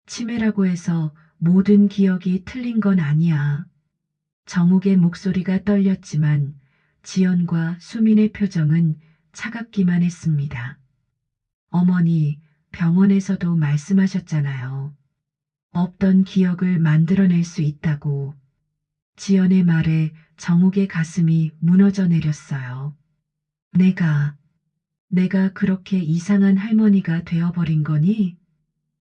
치매라고 해서 모든 기억이 틀린 건 아니야. 정욱의 목소리가 떨렸지만 지연과 수민의 표정은 차갑기만 했습니다. 어머니, 병원에서도 말씀하셨잖아요. 없던 기억을 만들어낼 수 있다고. 지연의 말에 정욱의 가슴이 무너져 내렸어요. 내가, 내가 그렇게 이상한 할머니가 되어버린 거니?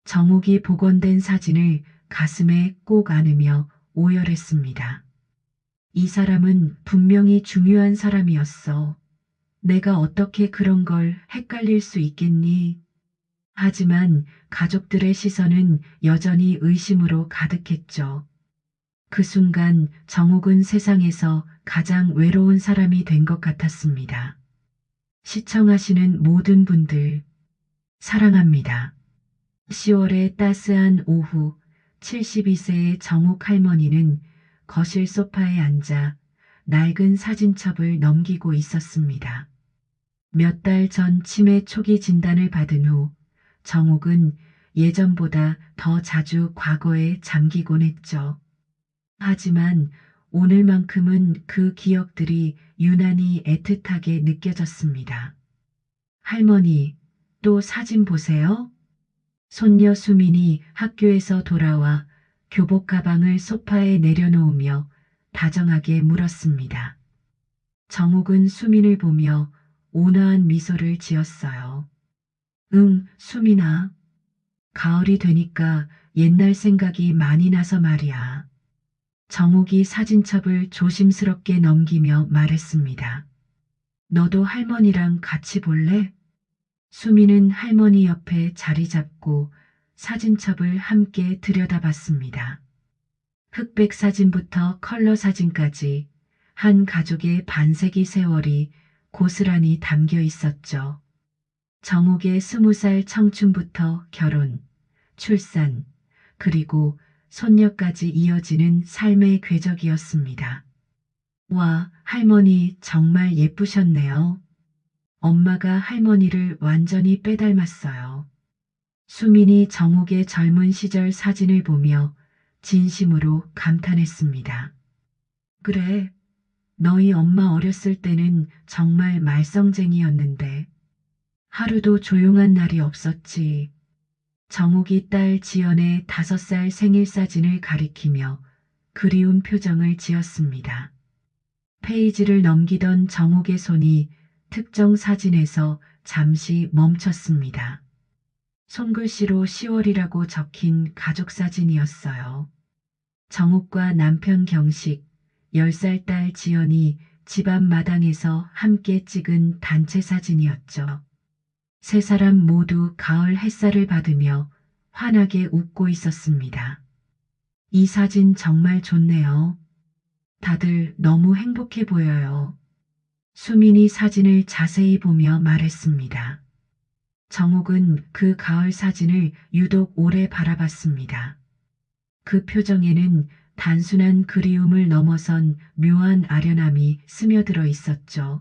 정욱이 복원된 사진을 가슴에 꼭 안으며 오열했습니다. 이 사람은 분명히 중요한 사람이었어. 내가 어떻게 그런 걸 헷갈릴 수 있겠니? 하지만 가족들의 시선은 여전히 의심으로 가득했죠. 그 순간 정욱은 세상에서 가장 외로운 사람이 된 것 같았습니다. 시청하시는 모든 분들, 사랑합니다. 10월의 따스한 오후, 72세의 정욱 할머니는 거실 소파에 앉아 낡은 사진첩을 넘기고 있었습니다. 몇 달 전 치매 초기 진단을 받은 후 정욱은 예전보다 더 자주 과거에 잠기곤 했죠. 하지만 오늘만큼은 그 기억들이 유난히 애틋하게 느껴졌습니다. 할머니, 또 사진 보세요. 손녀 수민이 학교에서 돌아와 교복 가방을 소파에 내려놓으며 다정하게 물었습니다. 정욱은 수민을 보며 온화한 미소를 지었어요. 응, 수민아. 가을이 되니까 옛날 생각이 많이 나서 말이야. 정욱이 사진첩을 조심스럽게 넘기며 말했습니다. 너도 할머니랑 같이 볼래? 수미는 할머니 옆에 자리 잡고 사진첩을 함께 들여다봤습니다. 흑백 사진부터 컬러 사진까지 한 가족의 반세기 세월이 고스란히 담겨 있었죠. 정욱의 20살 청춘부터 결혼, 출산, 그리고 손녀까지 이어지는 삶의 궤적이었습니다. 와, 할머니 정말 예쁘셨네요. 엄마가 할머니를 완전히 빼닮았어요. 수민이 정욱의 젊은 시절 사진을 보며 진심으로 감탄했습니다. 그래, 너희 엄마 어렸을 때는 정말 말썽쟁이였는데 하루도 조용한 날이 없었지. 정욱이 딸 지연의 5살 생일 사진을 가리키며 그리운 표정을 지었습니다. 페이지를 넘기던 정욱의 손이 특정 사진에서 잠시 멈췄습니다. 손글씨로 10월이라고 적힌 가족 사진이었어요. 정욱과 남편 경식, 10살 딸 지연이 집 앞 마당에서 함께 찍은 단체 사진이었죠. 세 사람 모두 가을 햇살을 받으며 환하게 웃고 있었습니다. 이 사진 정말 좋네요. 다들 너무 행복해 보여요. 수민이 사진을 자세히 보며 말했습니다. 정욱은 그 가을 사진을 유독 오래 바라봤습니다. 그 표정에는 단순한 그리움을 넘어선 묘한 아련함이 스며들어 있었죠.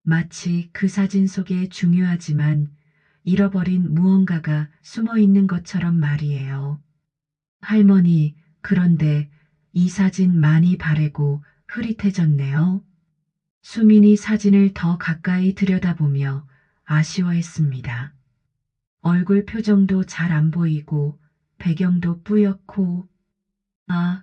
마치 그 사진 속에 중요하지만 잃어버린 무언가가 숨어 있는 것처럼 말이에요. 할머니, 그런데 이 사진 많이 바래고 흐릿해졌네요. 수민이 사진을 더 가까이 들여다보며 아쉬워했습니다. 얼굴 표정도 잘 안 보이고 배경도 뿌옇고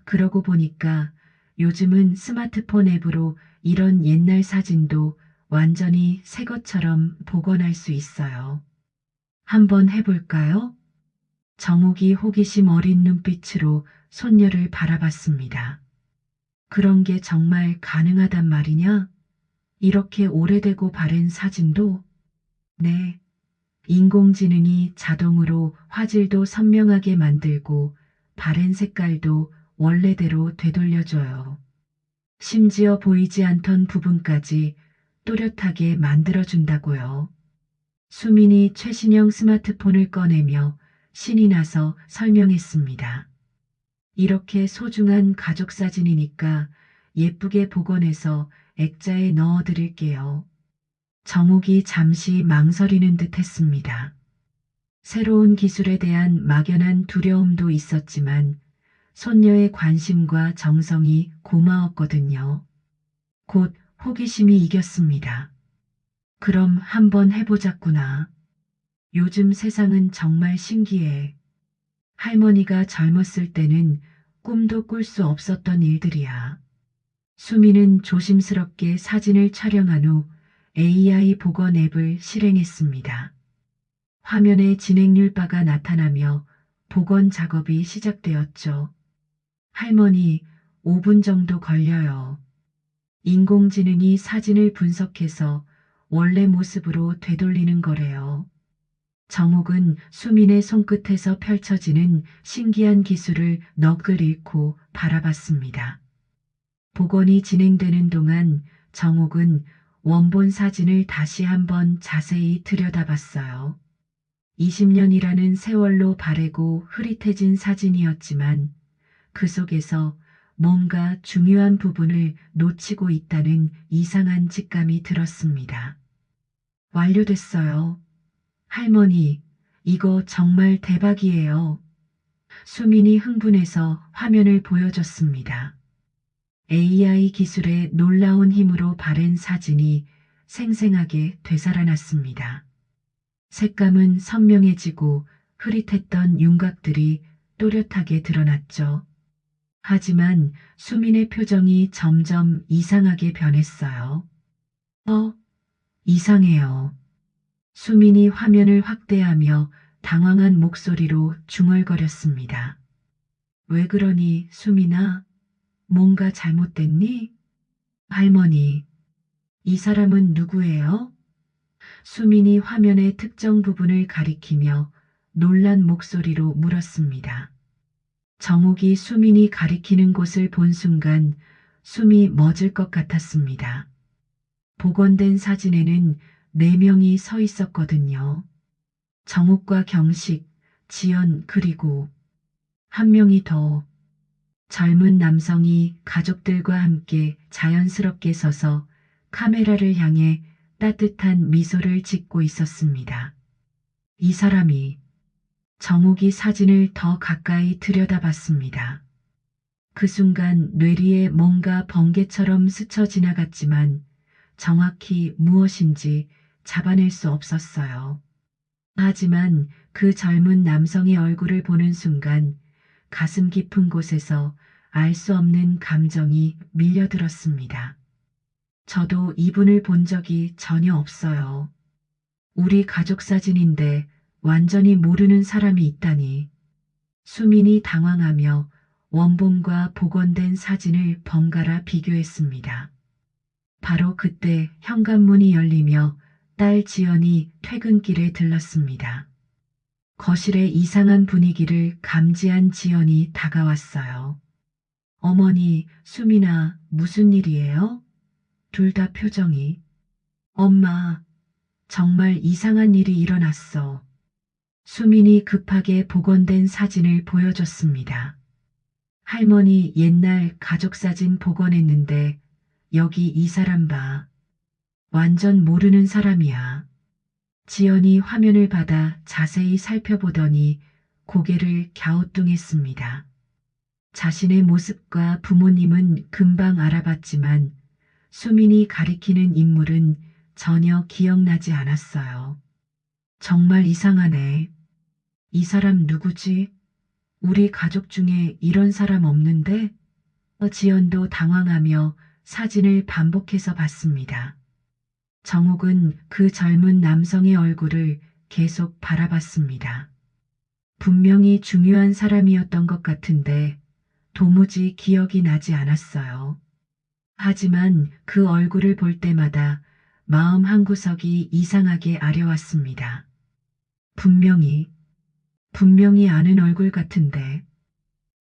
그러고 보니까 요즘은 스마트폰 앱으로 이런 옛날 사진도 완전히 새 것처럼 복원할 수 있어요. 한번 해볼까요? 정욱이 호기심 어린 눈빛으로 손녀를 바라봤습니다. 그런 게 정말 가능하단 말이냐? 이렇게 오래되고 바랜 사진도? 네. 인공지능이 자동으로 화질도 선명하게 만들고 바랜 색깔도 원래대로 되돌려줘요. 심지어 보이지 않던 부분까지 또렷하게 만들어준다고요. 수민이 최신형 스마트폰을 꺼내며 신이 나서 설명했습니다. 이렇게 소중한 가족 사진이니까 예쁘게 복원해서 액자에 넣어드릴게요. 정욱이 잠시 망설이는 듯 했습니다. 새로운 기술에 대한 막연한 두려움도 있었지만 손녀의 관심과 정성이 고마웠거든요. 곧 호기심이 이겼습니다. 그럼 한번 해보자꾸나. 요즘 세상은 정말 신기해. 할머니가 젊었을 때는 꿈도 꿀 수 없었던 일들이야. 수미는 조심스럽게 사진을 촬영한 후 AI 복원 앱을 실행했습니다. 화면에 진행률 바가 나타나며 복원 작업이 시작되었죠. 할머니, 5분 정도 걸려요. 인공지능이 사진을 분석해서 원래 모습으로 되돌리는 거래요. 정옥은 수민의 손끝에서 펼쳐지는 신기한 기술을 넋을 잃고 바라봤습니다. 복원이 진행되는 동안 정옥은 원본 사진을 다시 한번 자세히 들여다봤어요. 20년이라는 세월로 바래고 흐릿해진 사진이었지만 그 속에서 뭔가 중요한 부분을 놓치고 있다는 이상한 직감이 들었습니다. 완료됐어요. 할머니, 이거 정말 대박이에요. 수민이 흥분해서 화면을 보여줬습니다. AI 기술의 놀라운 힘으로 바랜 사진이 생생하게 되살아났습니다. 색감은 선명해지고 흐릿했던 윤곽들이 또렷하게 드러났죠. 하지만 수민의 표정이 점점 이상하게 변했어요. 이상해요. 수민이 화면을 확대하며 당황한 목소리로 중얼거렸습니다. 왜 그러니, 수민아? 뭔가 잘못됐니? 할머니, 이 사람은 누구예요? 수민이 화면의 특정 부분을 가리키며 놀란 목소리로 물었습니다. 정옥이 수민이 가리키는 곳을 본 순간 숨이 멎을 것 같았습니다. 복원된 사진에는 4명이 서 있었거든요. 정옥과 경식, 지연 그리고 한 명이 더. 젊은 남성이 가족들과 함께 자연스럽게 서서 카메라를 향해 따뜻한 미소를 짓고 있었습니다. 이 사람이 정옥이 사진을 더 가까이 들여다봤습니다. 그 순간 뇌리에 뭔가 번개처럼 스쳐 지나갔지만 정확히 무엇인지 잡아낼 수 없었어요. 하지만 그 젊은 남성의 얼굴을 보는 순간 가슴 깊은 곳에서 알 수 없는 감정이 밀려들었습니다. 저도 이분을 본 적이 전혀 없어요. 우리 가족 사진인데 완전히 모르는 사람이 있다니. 수민이 당황하며 원본과 복원된 사진을 번갈아 비교했습니다. 바로 그때 현관문이 열리며 딸 지연이 퇴근길에 들렀습니다. 거실의 이상한 분위기를 감지한 지연이 다가왔어요. 어머니, 수민아, 무슨 일이에요? 둘 다 표정이. 엄마, 정말 이상한 일이 일어났어. 수민이 급하게 복원된 사진을 보여줬습니다. 할머니 옛날 가족사진 복원했는데 여기 이 사람 봐. 완전 모르는 사람이야. 지연이 화면을 받아 자세히 살펴보더니 고개를 갸우뚱했습니다. 자신의 모습과 부모님은 금방 알아봤지만 수민이 가리키는 인물은 전혀 기억나지 않았어요. 정말 이상하네. 이 사람 누구지? 우리 가족 중에 이런 사람 없는데? 지연도 당황하며 사진을 반복해서 봤습니다. 정옥은 그 젊은 남성의 얼굴을 계속 바라봤습니다. 분명히 중요한 사람이었던 것 같은데 도무지 기억이 나지 않았어요. 하지만 그 얼굴을 볼 때마다 마음 한구석이 이상하게 아려왔습니다. 분명히 아는 얼굴 같은데.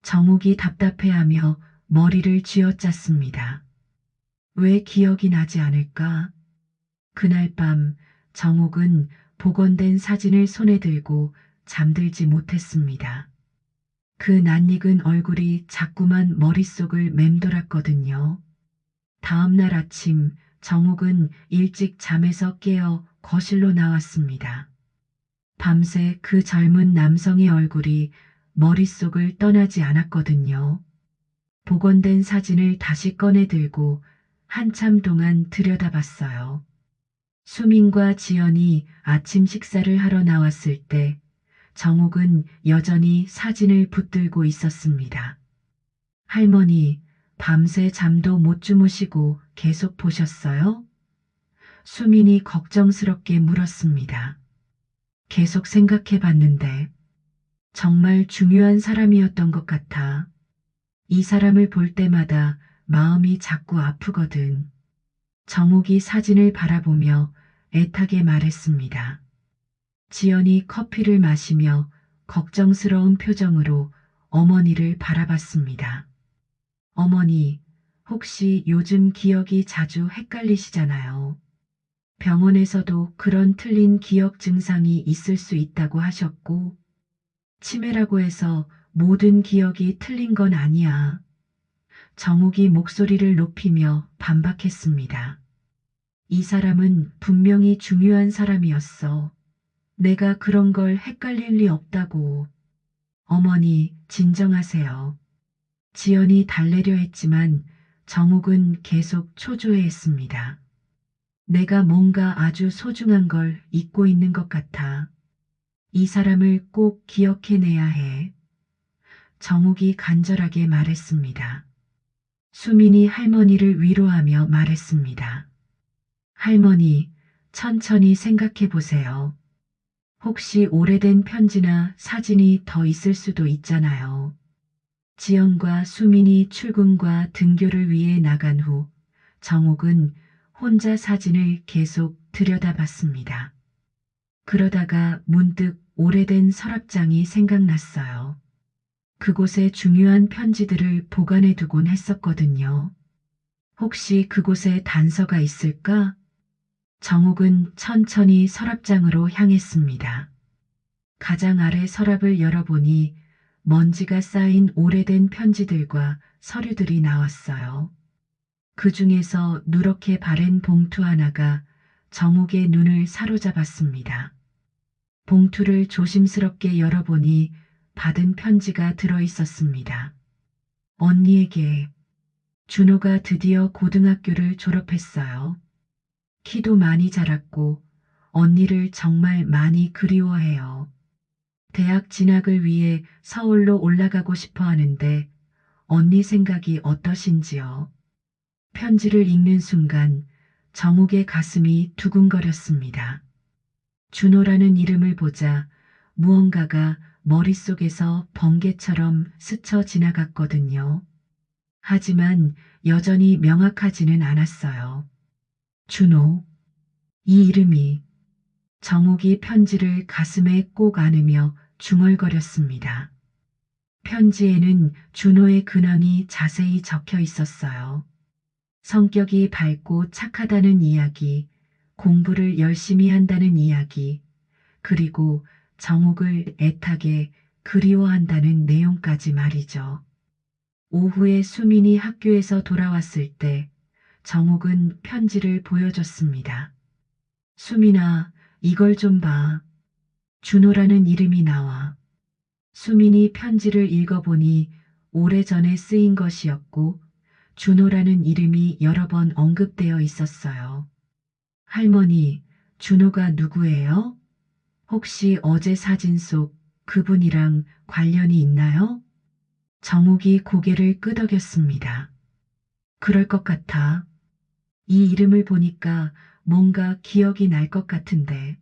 정옥이 답답해하며 머리를 쥐어짰습니다. 왜 기억이 나지 않을까? 그날 밤 정옥은 복원된 사진을 손에 들고 잠들지 못했습니다. 그 낯익은 얼굴이 자꾸만 머릿속을 맴돌았거든요. 다음 날 아침 정옥은 일찍 잠에서 깨어 거실로 나왔습니다. 밤새 그 젊은 남성의 얼굴이 머릿속을 떠나지 않았거든요. 복원된 사진을 다시 꺼내 들고 한참 동안 들여다봤어요. 수민과 지연이 아침 식사를 하러 나왔을 때 정옥은 여전히 사진을 붙들고 있었습니다. 할머니, 밤새 잠도 못 주무시고 계속 보셨어요? 수민이 걱정스럽게 물었습니다. 계속 생각해 봤는데 정말 중요한 사람이었던 것 같아. 이 사람을 볼 때마다 마음이 자꾸 아프거든. 정옥이 사진을 바라보며 애타게 말했습니다. 지연이 커피를 마시며 걱정스러운 표정으로 어머니를 바라봤습니다. 어머니, 혹시 요즘 기억이 자주 헷갈리시잖아요. 병원에서도 그런 틀린 기억 증상이 있을 수 있다고 하셨고, 치매라고 해서 모든 기억이 틀린 건 아니야. 정욱이 목소리를 높이며 반박했습니다. 이 사람은 분명히 중요한 사람이었어. 내가 그런 걸 헷갈릴 리 없다고. 어머니, 진정하세요. 지연이 달래려 했지만 정욱은 계속 초조해했습니다. 내가 뭔가 아주 소중한 걸 잊고 있는 것 같아. 이 사람을 꼭 기억해내야 해. 정욱이 간절하게 말했습니다. 수민이 할머니를 위로하며 말했습니다. 할머니, 천천히 생각해 보세요. 혹시 오래된 편지나 사진이 더 있을 수도 있잖아요. 지연과 수민이 출근과 등교를 위해 나간 후 정옥은 혼자 사진을 계속 들여다봤습니다. 그러다가 문득 오래된 서랍장이 생각났어요. 그곳에 중요한 편지들을 보관해 두곤 했었거든요. 혹시 그곳에 단서가 있을까? 정옥은 천천히 서랍장으로 향했습니다. 가장 아래 서랍을 열어보니 먼지가 쌓인 오래된 편지들과 서류들이 나왔어요. 그 중에서 누렇게 바랜 봉투 하나가 정옥의 눈을 사로잡았습니다. 봉투를 조심스럽게 열어보니 받은 편지가 들어 있었습니다. 언니에게. 준호가 드디어 고등학교를 졸업했어요. 키도 많이 자랐고 언니를 정말 많이 그리워해요. 대학 진학을 위해 서울로 올라가고 싶어 하는데 언니 생각이 어떠신지요? 편지를 읽는 순간 정욱의 가슴이 두근거렸습니다. 준호라는 이름을 보자 무언가가 머릿속에서 번개처럼 스쳐 지나갔거든요. 하지만 여전히 명확하지는 않았어요. 준호. 이 이름이. 정욱이 편지를 가슴에 꼭 안으며 중얼거렸습니다. 편지에는 준호의 근황이 자세히 적혀 있었어요. 성격이 밝고 착하다는 이야기, 공부를 열심히 한다는 이야기, 그리고 정욱을 애타게 그리워한다는 내용까지 말이죠. 오후에 수민이 학교에서 돌아왔을 때 정욱은 편지를 보여줬습니다. 수민아, 이걸 좀 봐. 준호라는 이름이 나와. 수민이 편지를 읽어보니 오래전에 쓰인 것이었고 준호라는 이름이 여러 번 언급되어 있었어요. 할머니, 준호가 누구예요? 혹시 어제 사진 속 그분이랑 관련이 있나요? 정욱이 고개를 끄덕였습니다. 그럴 것 같아. 이 이름을 보니까 뭔가 기억이 날 것 같은데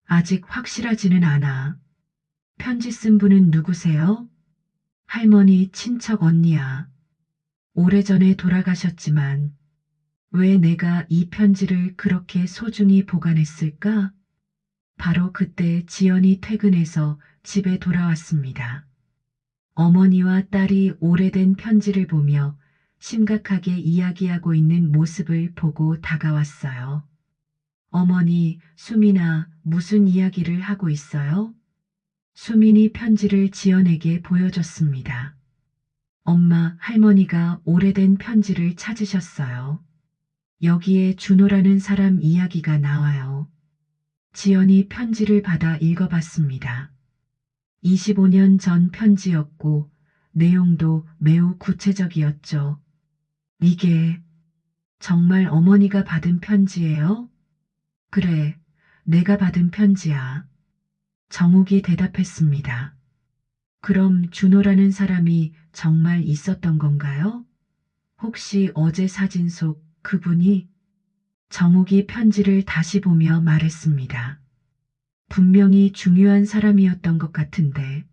아직 확실하지는 않아. 편지 쓴 분은 누구세요? 할머니 친척 언니야. 오래전에 돌아가셨지만 왜 내가 이 편지를 그렇게 소중히 보관했을까? 바로 그때 지연이 퇴근해서 집에 돌아왔습니다. 어머니와 딸이 오래된 편지를 보며 심각하게 이야기하고 있는 모습을 보고 다가왔어요. 어머니, 수민아, 무슨 이야기를 하고 있어요? 수민이 편지를 지연에게 보여줬습니다. 엄마, 할머니가 오래된 편지를 찾으셨어요. 여기에 준호라는 사람 이야기가 나와요. 지연이 편지를 받아 읽어봤습니다. 25년 전 편지였고 내용도 매우 구체적이었죠. 이게 정말 어머니가 받은 편지예요? 그래, 내가 받은 편지야. 정욱이 대답했습니다. 그럼 준호라는 사람이 정말 있었던 건가요? 혹시 어제 사진 속 그분이? 정욱이 편지를 다시 보며 말했습니다. 분명히 중요한 사람이었던 것 같은데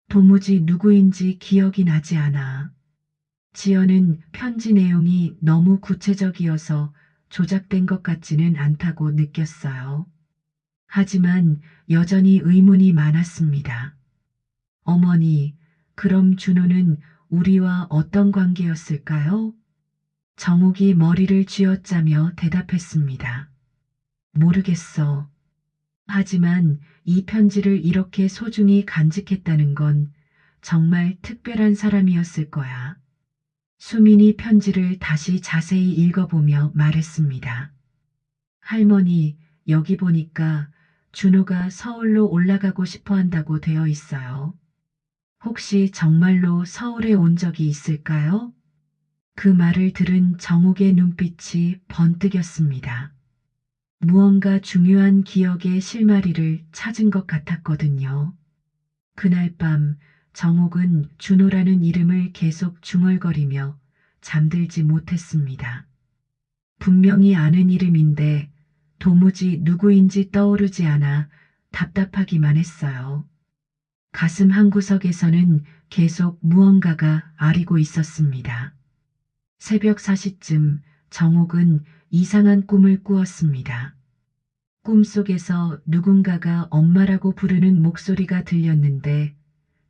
도무지 누구인지 기억이 나지 않아. 지연은 편지 내용이 너무 구체적이어서 조작된 것 같지는 않다고 느꼈어요. 하지만 여전히 의문이 많았습니다. 어머니, 그럼 준호는 우리와 어떤 관계였을까요? 정욱이 머리를 쥐어짜며 대답했습니다. 모르겠어. 하지만 이 편지를 이렇게 소중히 간직했다는 건 정말 특별한 사람이었을 거야. 수민이 편지를 다시 자세히 읽어보며 말했습니다. 할머니, 여기 보니까 준호가 서울로 올라가고 싶어 한다고 되어 있어요. 혹시 정말로 서울에 온 적이 있을까요? 그 말을 들은 정욱의 눈빛이 번뜩였습니다. 무언가 중요한 기억의 실마리를 찾은 것 같았거든요. 그날 밤 정욱은 준호라는 이름을 계속 중얼거리며 잠들지 못했습니다. 분명히 아는 이름인데 도무지 누구인지 떠오르지 않아 답답하기만 했어요. 가슴 한구석에서는 계속 무언가가 아리고 있었습니다. 새벽 4시쯤 정욱은 이상한 꿈을 꾸었습니다. 꿈속에서 누군가가 엄마라고 부르는 목소리가 들렸는데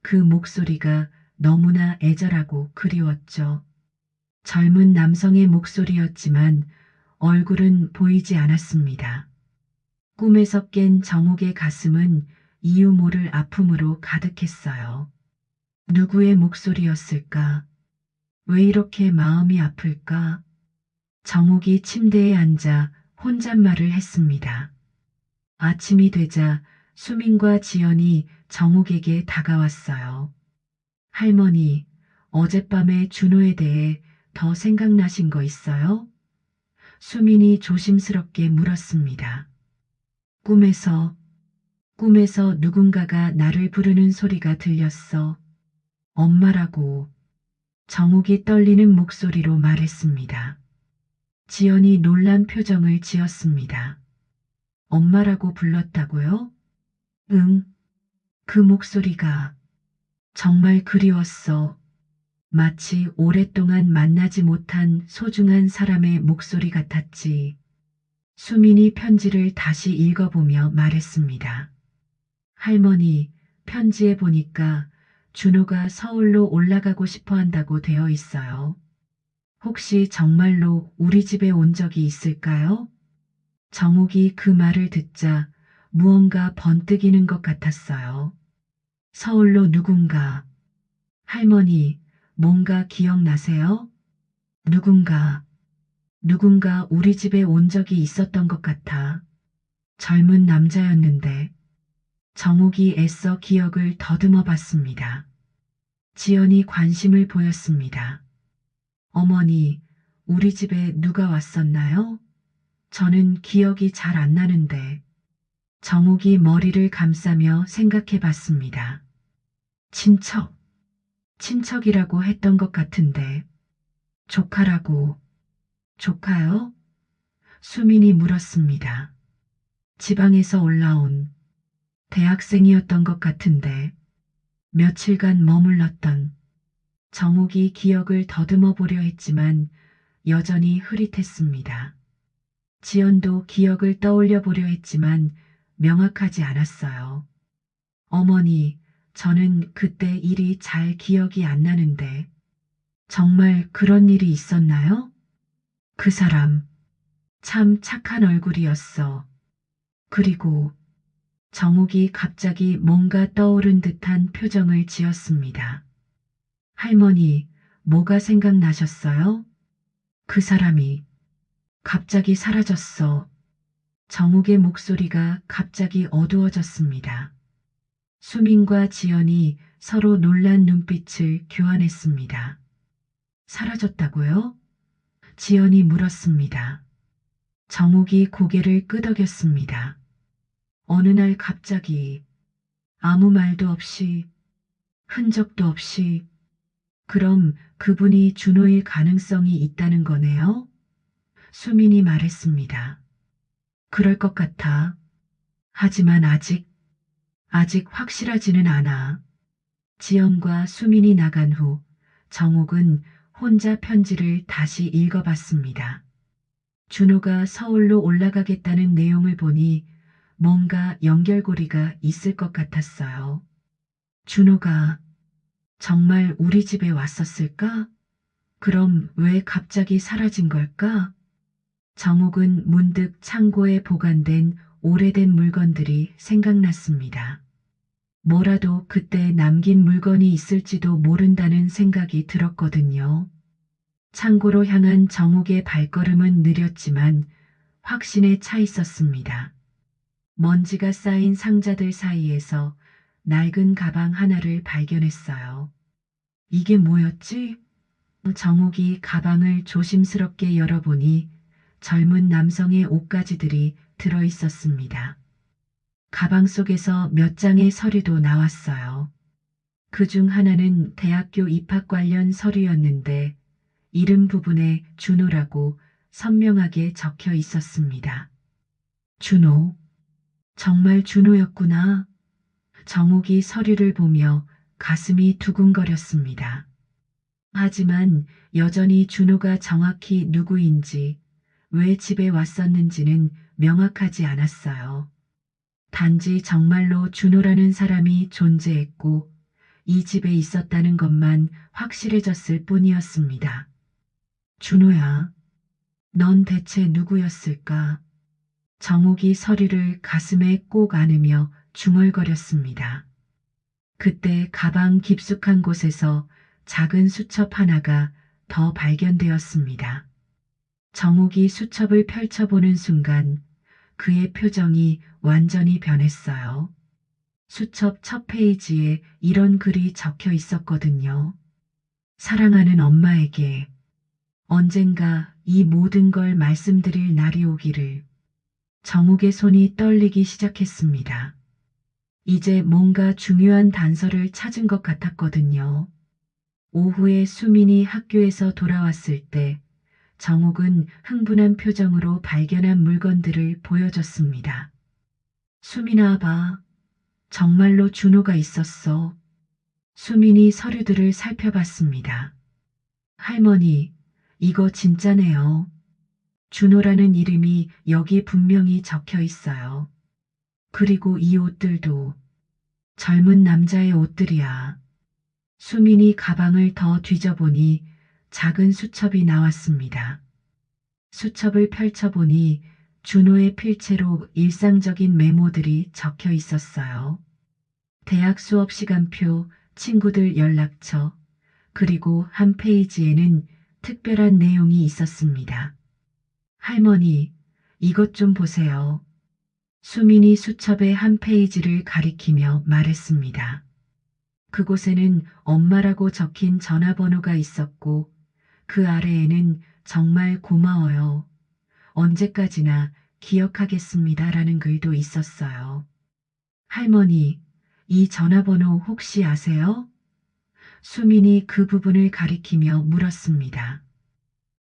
그 목소리가 너무나 애절하고 그리웠죠. 젊은 남성의 목소리였지만 얼굴은 보이지 않았습니다. 꿈에서 깬 정욱의 가슴은 이유 모를 아픔으로 가득했어요. 누구의 목소리였을까? 왜 이렇게 마음이 아플까? 정욱이 침대에 앉아 혼잣말을 했습니다. 아침이 되자 수민과 지연이 정욱에게 다가왔어요. 할머니, 어젯밤에 준호에 대해 더 생각나신 거 있어요? 수민이 조심스럽게 물었습니다. 꿈에서, 꿈에서 누군가가 나를 부르는 소리가 들렸어. 엄마라고. 정욱이 떨리는 목소리로 말했습니다. 지연이 놀란 표정을 지었습니다. 엄마라고 불렀다고요? 응, 그 목소리가 정말 그리웠어. 마치 오랫동안 만나지 못한 소중한 사람의 목소리 같았지. 수민이 편지를 다시 읽어보며 말했습니다. 할머니, 편지에 보니까 준호가 서울로 올라가고 싶어 한다고 되어 있어요. 혹시 정말로 우리 집에 온 적이 있을까요? 정욱이 그 말을 듣자 무언가 번뜩이는 것 같았어요. 서울로 누군가. 할머니, 뭔가 기억나세요? 누군가 우리 집에 온 적이 있었던 것 같아. 젊은 남자였는데. 정욱이 애써 기억을 더듬어 봤습니다. 지연이 관심을 보였습니다. 어머니, 우리 집에 누가 왔었나요? 저는 기억이 잘 안 나는데. 정욱이 머리를 감싸며 생각해 봤습니다. 친척, 친척이라고 했던 것 같은데. 조카라고. 조카요? 수민이 물었습니다. 지방에서 올라온 대학생이었던 것 같은데. 며칠간 머물렀던. 정욱이 기억을 더듬어 보려 했지만 여전히 흐릿했습니다. 지연도 기억을 떠올려 보려 했지만 명확하지 않았어요. 어머니, 저는 그때 일이 잘 기억이 안 나는데 정말 그런 일이 있었나요? 그 사람 참 착한 얼굴이었어. 그리고 정욱이 갑자기 뭔가 떠오른 듯한 표정을 지었습니다. 할머니, 뭐가 생각나셨어요? 그 사람이 갑자기 사라졌어. 정욱의 목소리가 갑자기 어두워졌습니다. 수민과 지연이 서로 놀란 눈빛을 교환했습니다. 사라졌다고요? 지연이 물었습니다. 정욱이 고개를 끄덕였습니다. 어느 날 갑자기 아무 말도 없이 흔적도 없이 그럼 그분이 준호일 가능성이 있다는 거네요? 수민이 말했습니다. 그럴 것 같아. 하지만 아직 확실하지는 않아. 지연과 수민이 나간 후 정욱은 혼자 편지를 다시 읽어봤습니다. 준호가 서울로 올라가겠다는 내용을 보니 뭔가 연결고리가 있을 것 같았어요. 준호가 정말 우리 집에 왔었을까? 그럼 왜 갑자기 사라진 걸까? 정욱은 문득 창고에 보관된 오래된 물건들이 생각났습니다. 뭐라도 그때 남긴 물건이 있을지도 모른다는 생각이 들었거든요. 창고로 향한 정욱의 발걸음은 느렸지만 확신에 차 있었습니다. 먼지가 쌓인 상자들 사이에서 낡은 가방 하나를 발견했어요. 이게 뭐였지? 정욱이 가방을 조심스럽게 열어보니 젊은 남성의 옷가지들이 들어 있었습니다. 가방 속에서 몇 장의 서류도 나왔어요. 그중 하나는 대학교 입학 관련 서류였는데 이름 부분에 준호라고 선명하게 적혀 있었습니다. 준호. 정말 준호였구나. 정욱이 서류를 보며 가슴이 두근거렸습니다. 하지만 여전히 준호가 정확히 누구인지 왜 집에 왔었는지는 명확하지 않았어요. 단지 정말로 준호라는 사람이 존재했고 이 집에 있었다는 것만 확실해졌을 뿐이었습니다. 준호야, 넌 대체 누구였을까? 정욱이 서류를 가슴에 꼭 안으며 중얼거렸습니다. 그때 가방 깊숙한 곳에서 작은 수첩 하나가 더 발견되었습니다. 정욱이 수첩을 펼쳐보는 순간 그의 표정이 완전히 변했어요. 수첩 첫 페이지에 이런 글이 적혀 있었거든요. 사랑하는 엄마에게 언젠가 이 모든 걸 말씀드릴 날이 오기를. 정욱의 손이 떨리기 시작했습니다. 이제 뭔가 중요한 단서를 찾은 것 같았거든요. 오후에 수민이 학교에서 돌아왔을 때 정욱은 흥분한 표정으로 발견한 물건들을 보여줬습니다. 수민아 봐. 정말로 준호가 있었어. 수민이 서류들을 살펴봤습니다. 할머니, 이거 진짜네요. 준호라는 이름이 여기 분명히 적혀 있어요. 그리고 이 옷들도 젊은 남자의 옷들이야. 수민이 가방을 더 뒤져보니 작은 수첩이 나왔습니다. 수첩을 펼쳐보니 준호의 필체로 일상적인 메모들이 적혀 있었어요. 대학 수업 시간표, 친구들 연락처, 그리고 한 페이지에는 특별한 내용이 있었습니다. 할머니, 이것 좀 보세요. 수민이 수첩의 한 페이지를 가리키며 말했습니다. 그곳에는 엄마라고 적힌 전화번호가 있었고 그 아래에는 정말 고마워요. 언제까지나 기억하겠습니다라는 글도 있었어요. 할머니, 이 전화번호 혹시 아세요? 수민이 그 부분을 가리키며 물었습니다.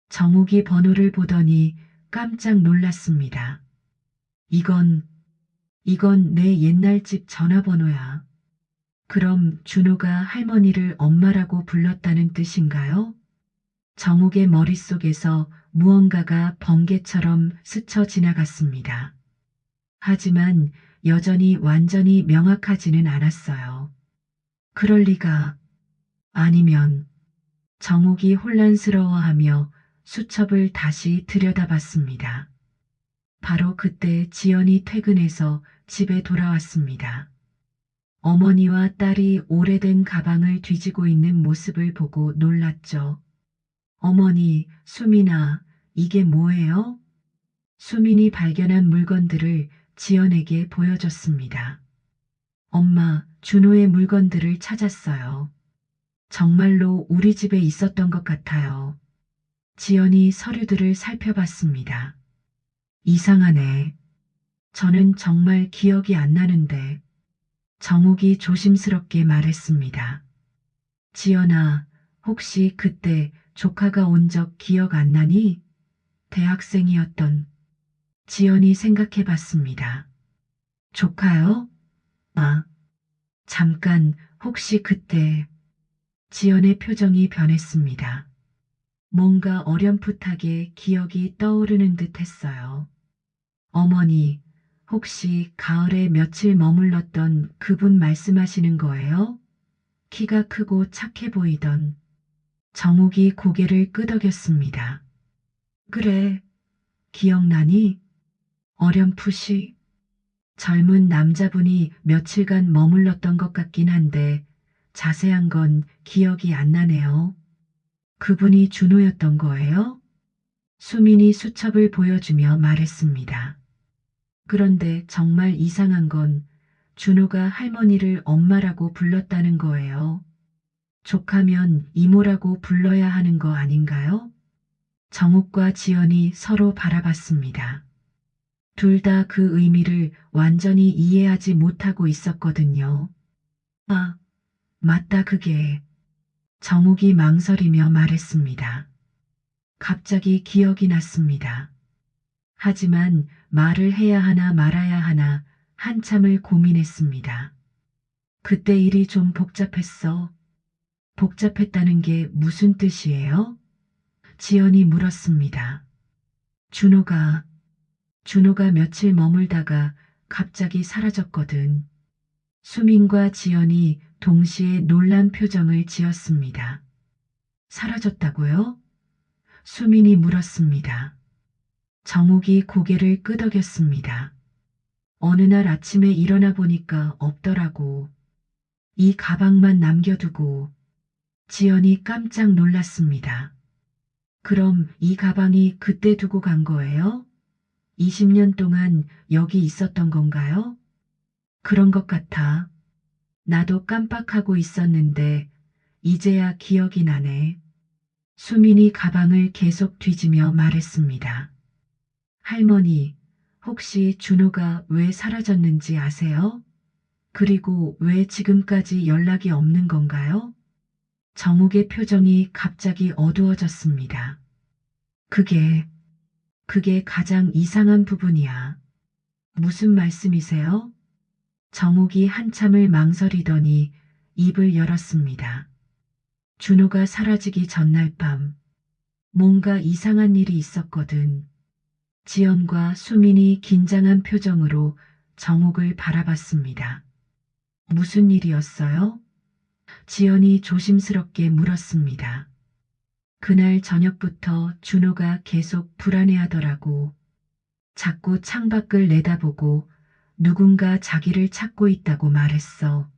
정욱이 번호를 보더니 깜짝 놀랐습니다. 이건 내 옛날 집 전화번호야. 그럼 준호가 할머니를 엄마라고 불렀다는 뜻인가요? 정욱의 머릿속에서 무언가가 번개처럼 스쳐 지나갔습니다. 하지만 여전히 완전히 명확하지는 않았어요. 그럴 리가. 아니면 정욱이 혼란스러워하며 수첩을 다시 들여다봤습니다. 바로 그때 지연이 퇴근해서 집에 돌아왔습니다. 어머니와 딸이 오래된 가방을 뒤지고 있는 모습을 보고 놀랐죠. 어머니, 수민아, 이게 뭐예요? 수민이 발견한 물건들을 지연에게 보여줬습니다. 엄마, 준호의 물건들을 찾았어요. 정말로 우리 집에 있었던 것 같아요. 지연이 서류들을 살펴봤습니다. 이상하네. 저는 정말 기억이 안 나는데. 정욱이 조심스럽게 말했습니다. 지연아, 혹시 그때 조카가 온 적 기억 안 나니? 대학생이었던. 지연이 생각해 봤습니다. 조카요? 아, 잠깐, 혹시 그때. 지연의 표정이 변했습니다. 뭔가 어렴풋하게 기억이 떠오르는 듯 했어요. 어머니, 혹시 가을에 며칠 머물렀던 그분 말씀하시는 거예요? 키가 크고 착해 보이던. 정욱이 고개를 끄덕였습니다. 그래, 기억나니? 어렴풋이. 젊은 남자분이 며칠간 머물렀던 것 같긴 한데 자세한 건 기억이 안 나네요. 그분이 준호였던 거예요? 수민이 수첩을 보여주며 말했습니다. 그런데 정말 이상한 건 준호가 할머니를 엄마라고 불렀다는 거예요. 조카면 이모라고 불러야 하는 거 아닌가요? 정욱과 지연이 서로 바라봤습니다. 둘 다 그 의미를 완전히 이해하지 못하고 있었거든요. 아, 맞다 그게. 정욱이 망설이며 말했습니다. 갑자기 기억이 났습니다. 하지만 말을 해야 하나 말아야 하나 한참을 고민했습니다. 그때 일이 좀 복잡했어. 복잡했다는 게 무슨 뜻이에요? 지연이 물었습니다. 준호가, 준호가 며칠 머물다가 갑자기 사라졌거든. 수민과 지연이 동시에 놀란 표정을 지었습니다. 사라졌다고요? 수민이 물었습니다. 정욱이 고개를 끄덕였습니다. 어느 날 아침에 일어나 보니까 없더라고. 이 가방만 남겨두고. 지연이 깜짝 놀랐습니다. 그럼 이 가방이 그때 두고 간 거예요? 20년 동안 여기 있었던 건가요? 그런 것 같아. 나도 깜빡하고 있었는데 이제야 기억이 나네. 수민이 가방을 계속 뒤지며 말했습니다. 할머니, 혹시 준호가 왜 사라졌는지 아세요? 그리고 왜 지금까지 연락이 없는 건가요? 정욱의 표정이 갑자기 어두워졌습니다. 그게, 그게 가장 이상한 부분이야. 무슨 말씀이세요? 정욱이 한참을 망설이더니 입을 열었습니다. 준호가 사라지기 전날 밤, 뭔가 이상한 일이 있었거든. 지연과 수민이 긴장한 표정으로 정욱을 바라봤습니다. 무슨 일이었어요? 지연이 조심스럽게 물었습니다. 그날 저녁부터 준호가 계속 불안해하더라고. 자꾸 창밖을 내다보고 누군가 자기를 찾고 있다고 말했어.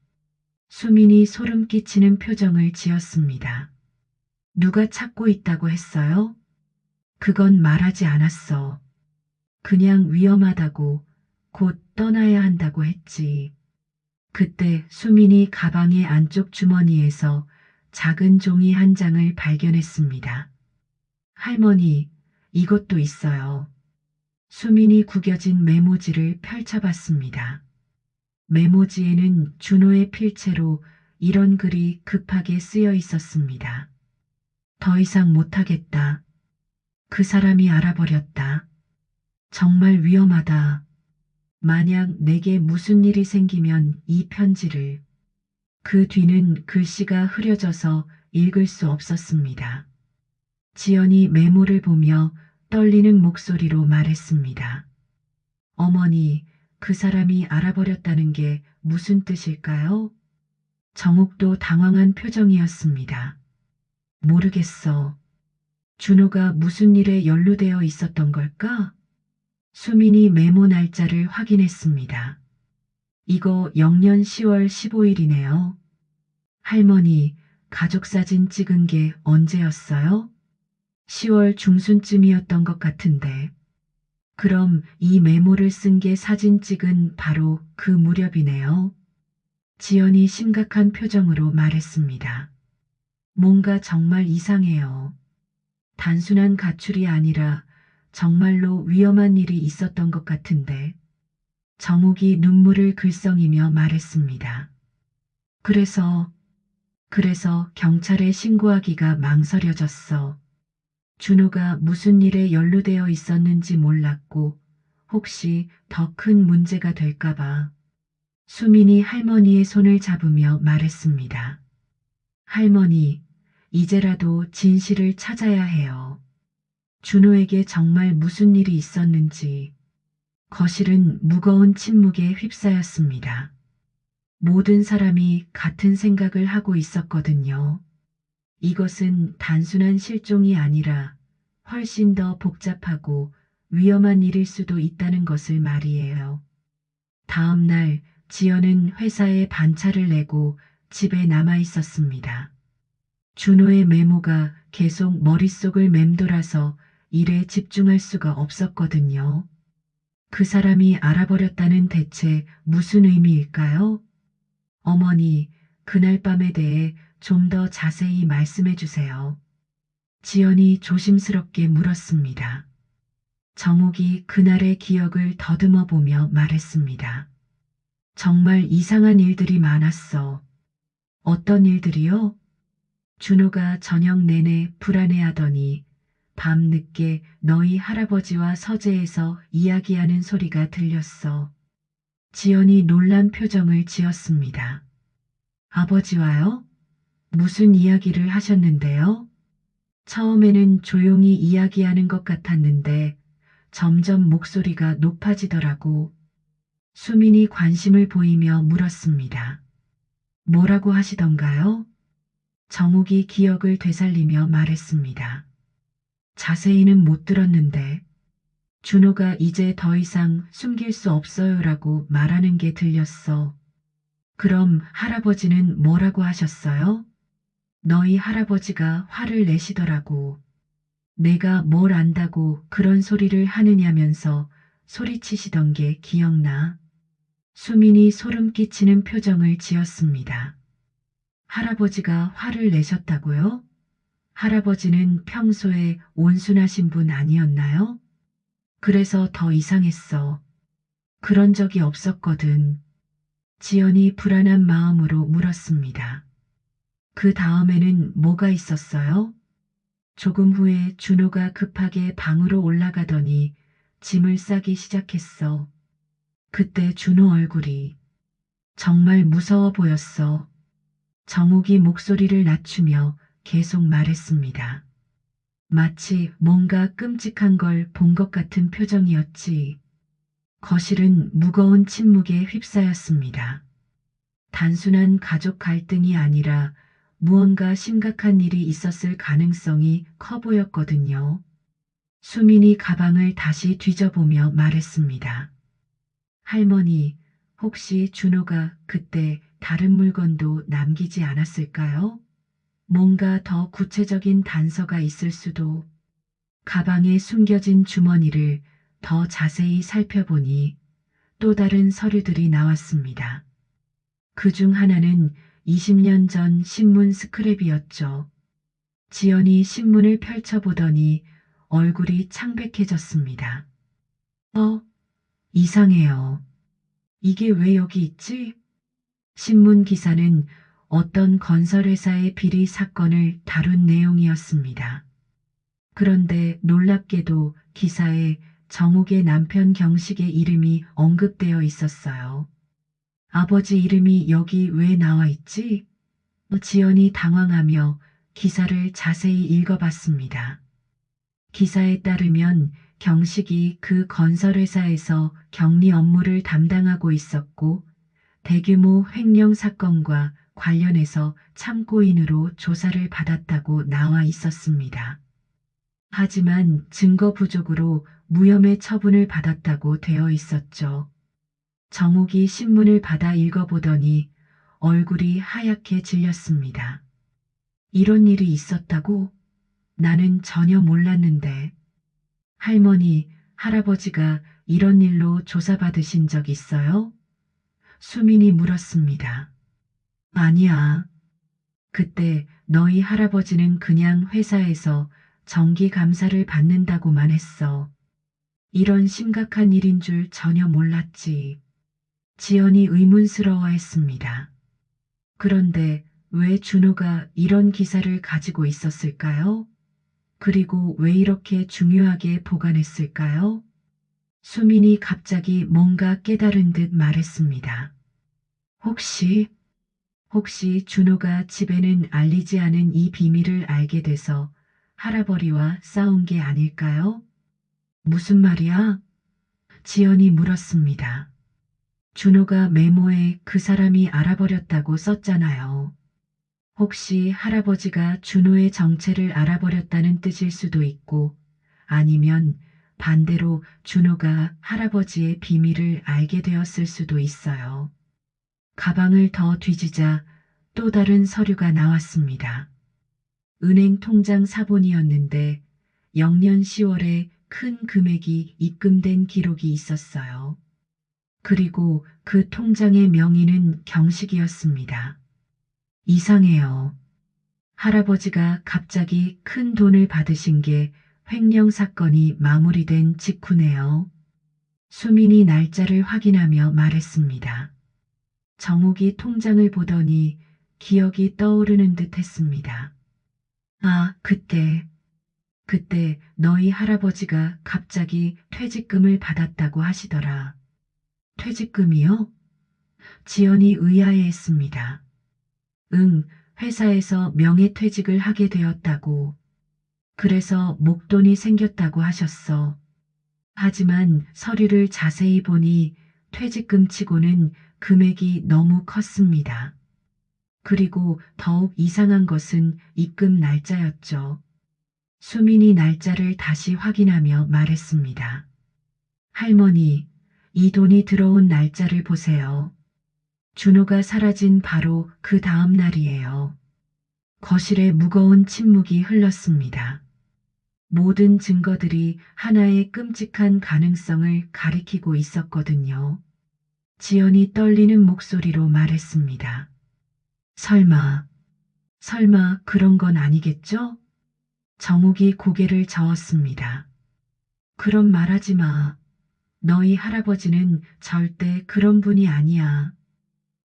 수민이 소름 끼치는 표정을 지었습니다. 누가 찾고 있다고 했어요? 그건 말하지 않았어. 그냥 위험하다고, 곧 떠나야 한다고 했지. 그때 수민이 가방의 안쪽 주머니에서 작은 종이 한 장을 발견했습니다. 할머니, 이것도 있어요. 수민이 구겨진 메모지를 펼쳐봤습니다. 메모지에는 준호의 필체로 이런 글이 급하게 쓰여 있었습니다. 더 이상 못하겠다. 그 사람이 알아버렸다. 정말 위험하다. 만약 내게 무슨 일이 생기면 이 편지를. 그 뒤는 글씨가 흐려져서 읽을 수 없었습니다. 지연이 메모를 보며 떨리는 목소리로 말했습니다. 어머니, 그 사람이 알아버렸다는 게 무슨 뜻일까요? 정욱도 당황한 표정이었습니다. 모르겠어. 준호가 무슨 일에 연루되어 있었던 걸까? 수민이 메모 날짜를 확인했습니다. 이거 영년 10월 15일이네요. 할머니, 가족 사진 찍은 게 언제였어요? 10월 중순쯤이었던 것 같은데. 그럼 이 메모를 쓴 게 사진 찍은 바로 그 무렵이네요. 지연이 심각한 표정으로 말했습니다. 뭔가 정말 이상해요. 단순한 가출이 아니라 정말로 위험한 일이 있었던 것 같은데. 정욱이 눈물을 글썽이며 말했습니다. 그래서 경찰에 신고하기가 망설여졌어. 준호가 무슨 일에 연루되어 있었는지 몰랐고 혹시 더 큰 문제가 될까봐. 수민이 할머니의 손을 잡으며 말했습니다. 할머니, 이제라도 진실을 찾아야 해요. 준호에게 정말 무슨 일이 있었는지. 거실은 무거운 침묵에 휩싸였습니다. 모든 사람이 같은 생각을 하고 있었거든요. 이것은 단순한 실종이 아니라 훨씬 더 복잡하고 위험한 일일 수도 있다는 것을 말이에요. 다음 날 지연은 회사에 반차를 내고 집에 남아 있었습니다. 준호의 메모가 계속 머릿속을 맴돌아서 일에 집중할 수가 없었거든요. 그 사람이 알아버렸다는 대체 무슨 의미일까요? 어머니, 그날 밤에 대해 좀 더 자세히 말씀해 주세요. 지연이 조심스럽게 물었습니다. 정욱이 그날의 기억을 더듬어 보며 말했습니다. 정말 이상한 일들이 많았어. 어떤 일들이요? 준호가 저녁 내내 불안해하더니 밤늦게 너희 할아버지와 서재에서 이야기하는 소리가 들렸어. 지연이 놀란 표정을 지었습니다. 아버지와요? 무슨 이야기를 하셨는데요? 처음에는 조용히 이야기하는 것 같았는데 점점 목소리가 높아지더라고. 수민이 관심을 보이며 물었습니다. 뭐라고 하시던가요? 정욱이 기억을 되살리며 말했습니다. 자세히는 못 들었는데 준호가 이제 더 이상 숨길 수 없어요라고 말하는 게 들렸어. 그럼 할아버지는 뭐라고 하셨어요? 너희 할아버지가 화를 내시더라고. 내가 뭘 안다고 그런 소리를 하느냐면서 소리치시던 게 기억나. 수민이 소름 끼치는 표정을 지었습니다. 할아버지가 화를 내셨다고요? 할아버지는 평소에 온순하신 분 아니었나요? 그래서 더 이상했어. 그런 적이 없었거든. 지연이 불안한 마음으로 물었습니다. 그 다음에는 뭐가 있었어요? 조금 후에 준호가 급하게 방으로 올라가더니 짐을 싸기 시작했어. 그때 준호 얼굴이 정말 무서워 보였어. 정욱이 목소리를 낮추며 계속 말했습니다. 마치 뭔가 끔찍한 걸 본 것 같은 표정이었지. 거실은 무거운 침묵에 휩싸였습니다. 단순한 가족 갈등이 아니라 무언가 심각한 일이 있었을 가능성이 커 보였거든요. 수민이 가방을 다시 뒤져보며 말했습니다. 할머니, 혹시 준호가 그때 다른 물건도 남기지 않았을까요? 뭔가 더 구체적인 단서가 있을 수도. 가방에 숨겨진 주머니를 더 자세히 살펴보니 또 다른 서류들이 나왔습니다. 그 중 하나는 20년 전 신문 스크랩이었죠. 지연이 신문을 펼쳐보더니 얼굴이 창백해졌습니다. 이상해요. 이게 왜 여기 있지? 신문 기사는 어떤 건설회사의 비리 사건을 다룬 내용이었습니다. 그런데 놀랍게도 기사에 정욱의 남편 경식의 이름이 언급되어 있었어요. 아버지 이름이 여기 왜 나와 있지? 지연이 당황하며 기사를 자세히 읽어봤습니다. 기사에 따르면 경식이 그 건설회사에서 격리 업무를 담당하고 있었고 대규모 횡령 사건과 관련해서 참고인으로 조사를 받았다고 나와 있었습니다. 하지만 증거 부족으로 무혐의 처분을 받았다고 되어 있었죠. 정욱이 신문을 받아 읽어보더니 얼굴이 하얗게 질렸습니다. 이런 일이 있었다고? 나는 전혀 몰랐는데. 할머니, 할아버지가 이런 일로 조사받으신 적 있어요? 수민이 물었습니다. 아니야. 그때 너희 할아버지는 그냥 회사에서 정기 감사를 받는다고만 했어. 이런 심각한 일인 줄 전혀 몰랐지. 지연이 의문스러워했습니다. 그런데 왜 준호가 이런 기사를 가지고 있었을까요? 그리고 왜 이렇게 중요하게 보관했을까요? 수민이 갑자기 뭔가 깨달은 듯 말했습니다. 혹시, 혹시 준호가 집에는 알리지 않은 이 비밀을 알게 돼서 할아버지와 싸운 게 아닐까요? 무슨 말이야? 지연이 물었습니다. 준호가 메모에 그 사람이 알아버렸다고 썼잖아요. 혹시 할아버지가 준호의 정체를 알아버렸다는 뜻일 수도 있고, 아니면 반대로 준호가 할아버지의 비밀을 알게 되었을 수도 있어요. 가방을 더 뒤지자 또 다른 서류가 나왔습니다. 은행 통장 사본이었는데 영년 10월에 큰 금액이 입금된 기록이 있었어요. 그리고 그 통장의 명의는 경식이었습니다. 이상해요. 할아버지가 갑자기 큰 돈을 받으신 게 횡령 사건이 마무리된 직후네요. 수민이 날짜를 확인하며 말했습니다. 정욱이 통장을 보더니 기억이 떠오르는 듯 했습니다. 아, 그때 너희 할아버지가 갑자기 퇴직금을 받았다고 하시더라. 퇴직금이요? 지연이 의아해했습니다. 응, 회사에서 명예퇴직을 하게 되었다고. 그래서 목돈이 생겼다고 하셨어. 하지만 서류를 자세히 보니 퇴직금치고는 금액이 너무 컸습니다. 그리고 더욱 이상한 것은 입금 날짜였죠. 수민이 날짜를 다시 확인하며 말했습니다. 할머니, 이 돈이 들어온 날짜를 보세요. 준호가 사라진 바로 그 다음 날이에요. 거실에 무거운 침묵이 흘렀습니다. 모든 증거들이 하나의 끔찍한 가능성을 가리키고 있었거든요. 지연이 떨리는 목소리로 말했습니다. 설마 그런 건 아니겠죠? 정욱이 고개를 저었습니다. 그런 말하지 마. 너희 할아버지는 절대 그런 분이 아니야.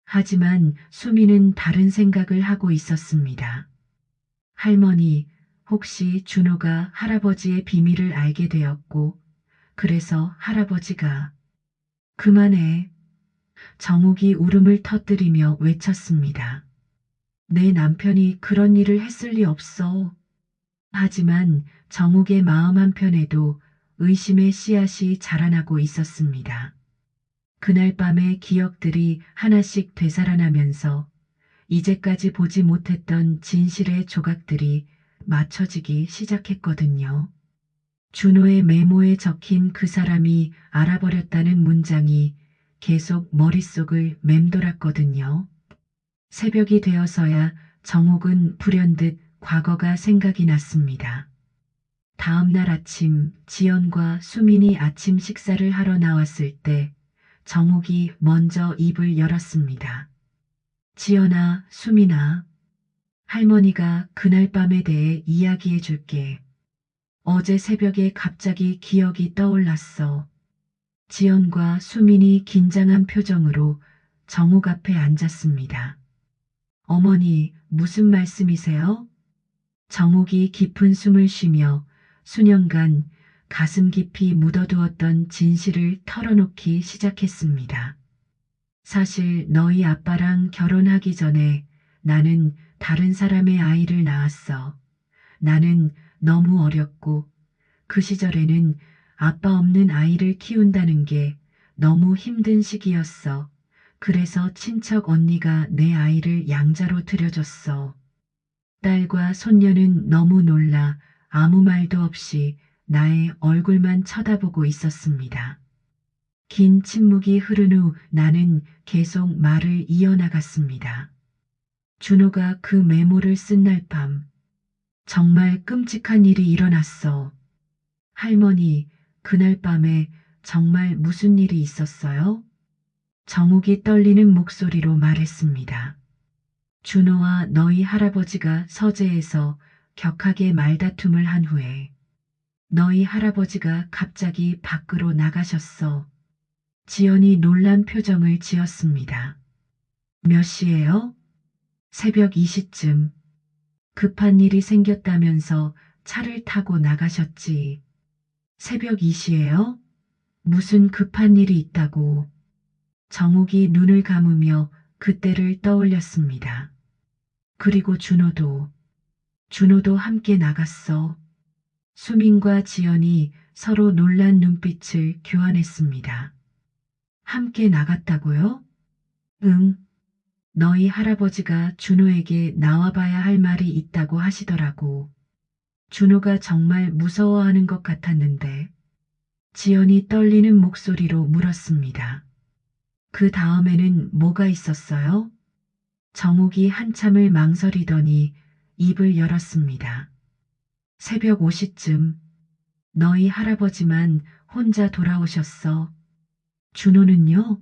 하지만 수미는 다른 생각을 하고 있었습니다. 할머니, 혹시 준호가 할아버지의 비밀을 알게 되었고, 그래서 할아버지가 그만해. 정욱이 울음을 터뜨리며 외쳤습니다. 내 남편이 그런 일을 했을 리 없어. 하지만 정욱의 마음 한편에도 의심의 씨앗이 자라나고 있었습니다. 그날 밤의 기억들이 하나씩 되살아나면서 이제까지 보지 못했던 진실의 조각들이 맞춰지기 시작했거든요. 준호의 메모에 적힌 그 사람이 알아버렸다는 문장이 계속 머릿속을 맴돌았거든요. 새벽이 되어서야 정옥은 불현듯 과거가 생각이 났습니다. 다음 날 아침 지연과 수민이 아침 식사를 하러 나왔을 때 정옥이 먼저 입을 열었습니다. 지연아, 수민아, 할머니가 그날 밤에 대해 이야기해 줄게. 어제 새벽에 갑자기 기억이 떠올랐어. 지연과 수민이 긴장한 표정으로 정옥 앞에 앉았습니다. 어머니, 무슨 말씀이세요? 정옥이 깊은 숨을 쉬며 수년간 가슴 깊이 묻어두었던 진실을 털어놓기 시작했습니다. 사실 너희 아빠랑 결혼하기 전에 나는 다른 사람의 아이를 낳았어. 나는 너무 어렸고 그 시절에는 아빠 없는 아이를 키운다는 게 너무 힘든 시기였어. 그래서 친척 언니가 내 아이를 양자로 들여줬어. 딸과 손녀는 너무 놀라 아무 말도 없이 나의 얼굴만 쳐다보고 있었습니다. 긴 침묵이 흐른 후 나는 계속 말을 이어나갔습니다. 준호가 그 메모를 쓴 날 밤, 정말 끔찍한 일이 일어났어. 할머니, 그날 밤에 정말 무슨 일이 있었어요? 정욱이 떨리는 목소리로 말했습니다. 준호와 너희 할아버지가 서재에서 격하게 말다툼을 한 후에 너희 할아버지가 갑자기 밖으로 나가셨어. 지연이 놀란 표정을 지었습니다. 몇 시예요? 새벽 2시쯤. 급한 일이 생겼다면서 차를 타고 나가셨지. 새벽 2시예요? 무슨 급한 일이 있다고. 정욱이 눈을 감으며 그때를 떠올렸습니다. 그리고 준호도 함께 나갔어. 수민과 지연이 서로 놀란 눈빛을 교환했습니다. 함께 나갔다고요? 응. 너희 할아버지가 준호에게 나와봐야 할 말이 있다고 하시더라고. 준호가 정말 무서워하는 것 같았는데 지연이 떨리는 목소리로 물었습니다. 그 다음에는 뭐가 있었어요? 정욱이 한참을 망설이더니 입을 열었습니다. 새벽 5시쯤 너희 할아버지만 혼자 돌아오셨어. 준호는요?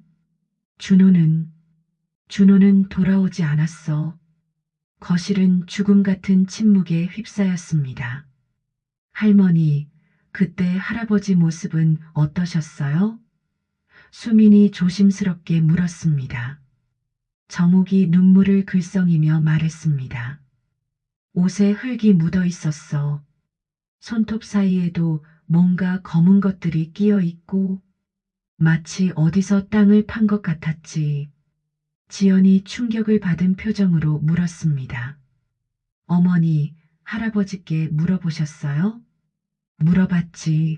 준호는 돌아오지 않았어. 거실은 죽음 같은 침묵에 휩싸였습니다. 할머니, 그때 할아버지 모습은 어떠셨어요? 수민이 조심스럽게 물었습니다. 정욱이 눈물을 글썽이며 말했습니다. 옷에 흙이 묻어 있었어. 손톱 사이에도 뭔가 검은 것들이 끼어 있고 마치 어디서 땅을 판 것 같았지. 지연이 충격을 받은 표정으로 물었습니다. 어머니, 할아버지께 물어보셨어요? 물어봤지.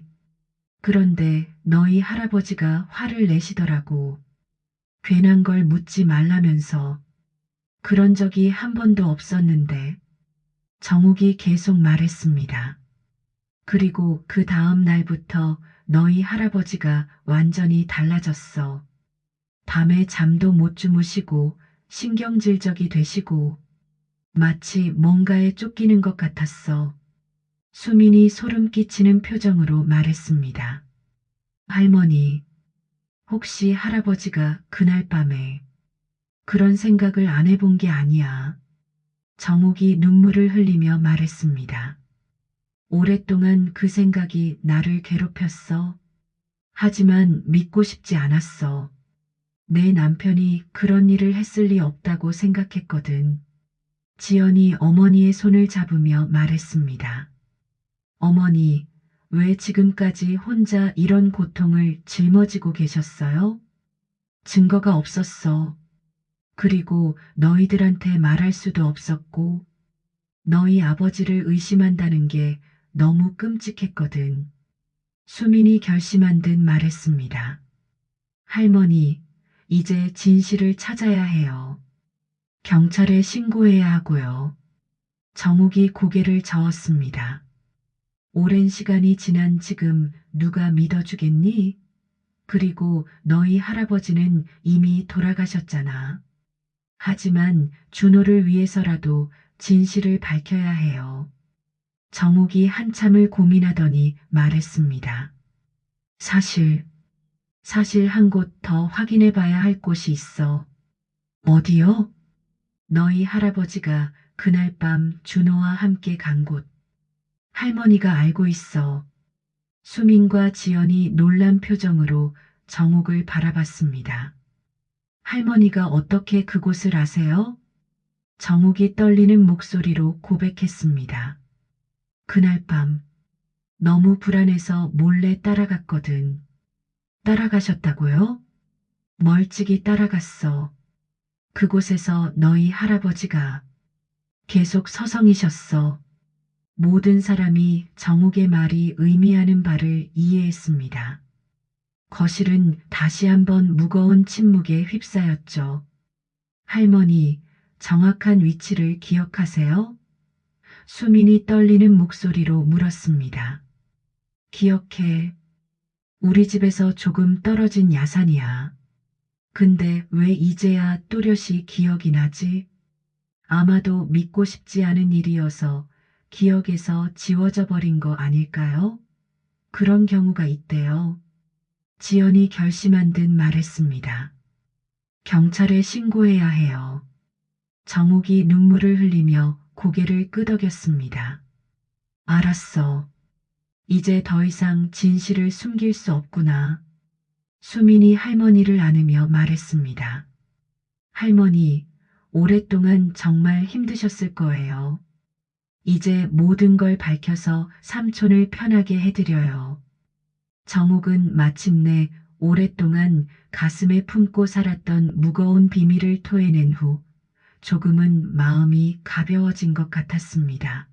그런데 너희 할아버지가 화를 내시더라고. 괜한 걸 묻지 말라면서. 그런 적이 한 번도 없었는데. 정욱이 계속 말했습니다. 그리고 그 다음 날부터 너희 할아버지가 완전히 달라졌어. 밤에 잠도 못 주무시고 신경질적이 되시고 마치 뭔가에 쫓기는 것 같았어. 수민이 소름 끼치는 표정으로 말했습니다. 할머니, 혹시 할아버지가 그날 밤에 그런 생각을 안 해본 게 아니야. 정욱이 눈물을 흘리며 말했습니다. 오랫동안 그 생각이 나를 괴롭혔어. 하지만 믿고 싶지 않았어. 내 남편이 그런 일을 했을 리 없다고 생각했거든. 지연이 어머니의 손을 잡으며 말했습니다. 어머니, 왜 지금까지 혼자 이런 고통을 짊어지고 계셨어요? 증거가 없었어. 그리고 너희들한테 말할 수도 없었고, 너희 아버지를 의심한다는 게 너무 끔찍했거든. 수민이 결심한 듯 말했습니다. 할머니, 이제 진실을 찾아야 해요. 경찰에 신고해야 하고요. 정욱이 고개를 저었습니다. 오랜 시간이 지난 지금 누가 믿어주겠니? 그리고 너희 할아버지는 이미 돌아가셨잖아. 하지만 준호를 위해서라도 진실을 밝혀야 해요. 정욱이 한참을 고민하더니 말했습니다. 사실 한 곳 더 확인해 봐야 할 곳이 있어. 어디요? 너희 할아버지가 그날 밤 준호와 함께 간 곳. 할머니가 알고 있어. 수민과 지연이 놀란 표정으로 정욱을 바라봤습니다. 할머니가 어떻게 그곳을 아세요? 정욱이 떨리는 목소리로 고백했습니다. 그날 밤 너무 불안해서 몰래 따라갔거든. 따라가셨다고요? 멀찍이 따라갔어. 그곳에서 너희 할아버지가 계속 서성이셨어. 모든 사람이 정욱의 말이 의미하는 바를 이해했습니다. 거실은 다시 한번 무거운 침묵에 휩싸였죠. 할머니, 정확한 위치를 기억하세요? 수민이 떨리는 목소리로 물었습니다. 기억해. 우리 집에서 조금 떨어진 야산이야. 근데 왜 이제야 또렷이 기억이 나지? 아마도 믿고 싶지 않은 일이어서 기억에서 지워져 버린 거 아닐까요? 그런 경우가 있대요. 지연이 결심한 듯 말했습니다. 경찰에 신고해야 해요. 정욱이 눈물을 흘리며 고개를 끄덕였습니다. 알았어. 이제 더 이상 진실을 숨길 수 없구나. 수민이 할머니를 안으며 말했습니다. 할머니, 오랫동안 정말 힘드셨을 거예요. 이제 모든 걸 밝혀서 삼촌을 편하게 해드려요. 정욱은 마침내 오랫동안 가슴에 품고 살았던 무거운 비밀을 토해낸 후 조금은 마음이 가벼워진 것 같았습니다.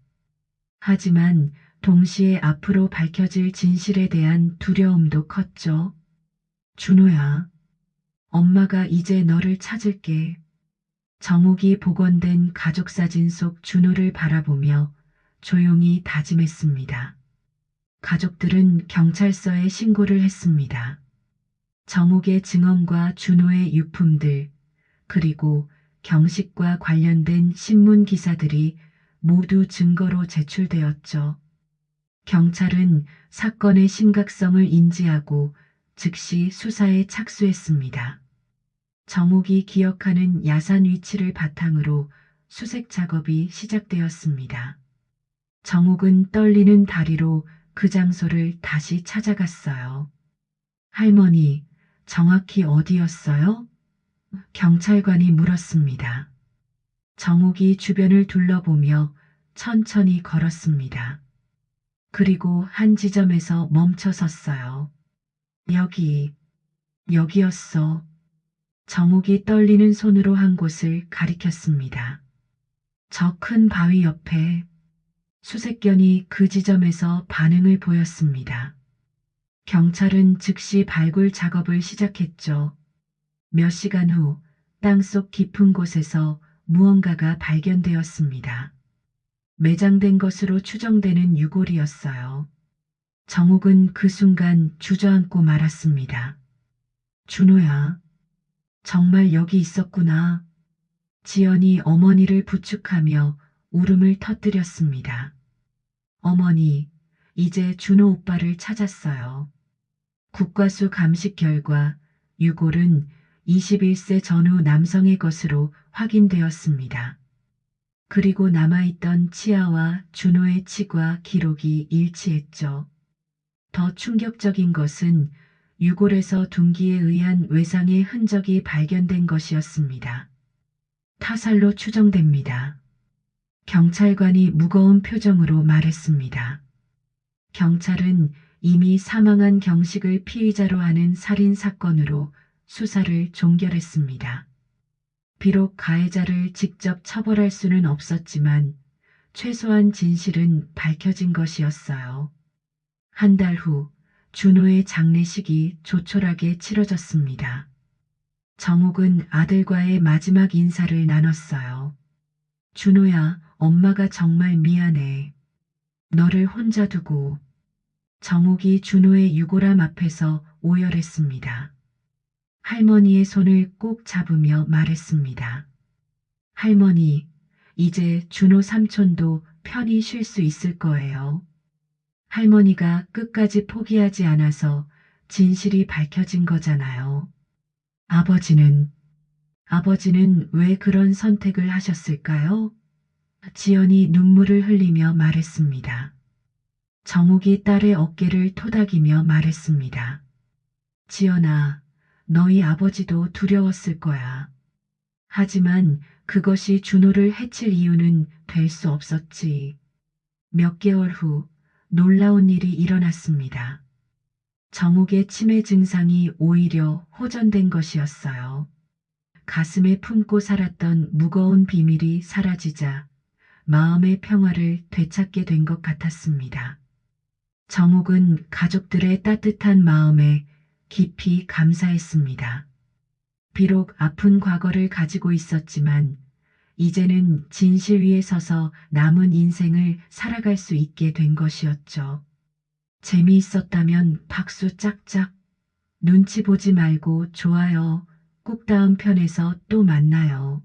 하지만 동시에 앞으로 밝혀질 진실에 대한 두려움도 컸죠. 준호야, 엄마가 이제 너를 찾을게. 정욱이 복원된 가족사진 속 준호를 바라보며 조용히 다짐했습니다. 가족들은 경찰서에 신고를 했습니다. 정욱의 증언과 준호의 유품들, 그리고 경식과 관련된 신문 기사들이 모두 증거로 제출되었죠. 경찰은 사건의 심각성을 인지하고 즉시 수사에 착수했습니다. 정욱이 기억하는 야산 위치를 바탕으로 수색 작업이 시작되었습니다. 정욱은 떨리는 다리로 그 장소를 다시 찾아갔어요. 할머니, 정확히 어디였어요? 경찰관이 물었습니다. 정욱이 주변을 둘러보며 천천히 걸었습니다. 그리고 한 지점에서 멈춰 섰어요. 여기였어. 정욱이 떨리는 손으로 한 곳을 가리켰습니다. 저 큰 바위 옆에. 수색견이 그 지점에서 반응을 보였습니다. 경찰은 즉시 발굴 작업을 시작했죠. 몇 시간 후 땅속 깊은 곳에서 무언가가 발견되었습니다. 매장된 것으로 추정되는 유골이었어요. 정욱은 그 순간 주저앉고 말았습니다. 준호야, 정말 여기 있었구나. 지연이 어머니를 부축하며 울음을 터뜨렸습니다. 어머니, 이제 준호 오빠를 찾았어요. 국과수 감식 결과 유골은 21세 전후 남성의 것으로 확인되었습니다. 그리고 남아있던 치아와 준호의 치과 기록이 일치했죠. 더 충격적인 것은 유골에서 둔기에 의한 외상의 흔적이 발견된 것이었습니다. 타살로 추정됩니다. 경찰관이 무거운 표정으로 말했습니다. 경찰은 이미 사망한 경식을 피의자로 하는 살인 사건으로 수사를 종결했습니다. 비록 가해자를 직접 처벌할 수는 없었지만 최소한 진실은 밝혀진 것이었어요. 한 달 후 준호의 장례식이 조촐하게 치러졌습니다. 정욱은 아들과의 마지막 인사를 나눴어요. 준호야, 엄마가 정말 미안해. 너를 혼자 두고. 정욱이 준호의 유골함 앞에서 오열했습니다. 할머니의 손을 꼭 잡으며 말했습니다. 할머니, 이제 준호 삼촌도 편히 쉴 수 있을 거예요. 할머니가 끝까지 포기하지 않아서 진실이 밝혀진 거잖아요. 아버지는 왜 그런 선택을 하셨을까요? 지연이 눈물을 흘리며 말했습니다. 정욱이 딸의 어깨를 토닥이며 말했습니다. 지연아, 너희 아버지도 두려웠을 거야. 하지만 그것이 준호를 해칠 이유는 될 수 없었지. 몇 개월 후 놀라운 일이 일어났습니다. 정욱의 치매 증상이 오히려 호전된 것이었어요. 가슴에 품고 살았던 무거운 비밀이 사라지자 마음의 평화를 되찾게 된 것 같았습니다. 정욱은 가족들의 따뜻한 마음에 깊이 감사했습니다. 비록 아픈 과거를 가지고 있었지만 이제는 진실 위에 서서 남은 인생을 살아갈 수 있게 된 것이었죠. 재미있었다면 박수 짝짝. 눈치 보지 말고 좋아요. 꼭 다음 편에서 또 만나요.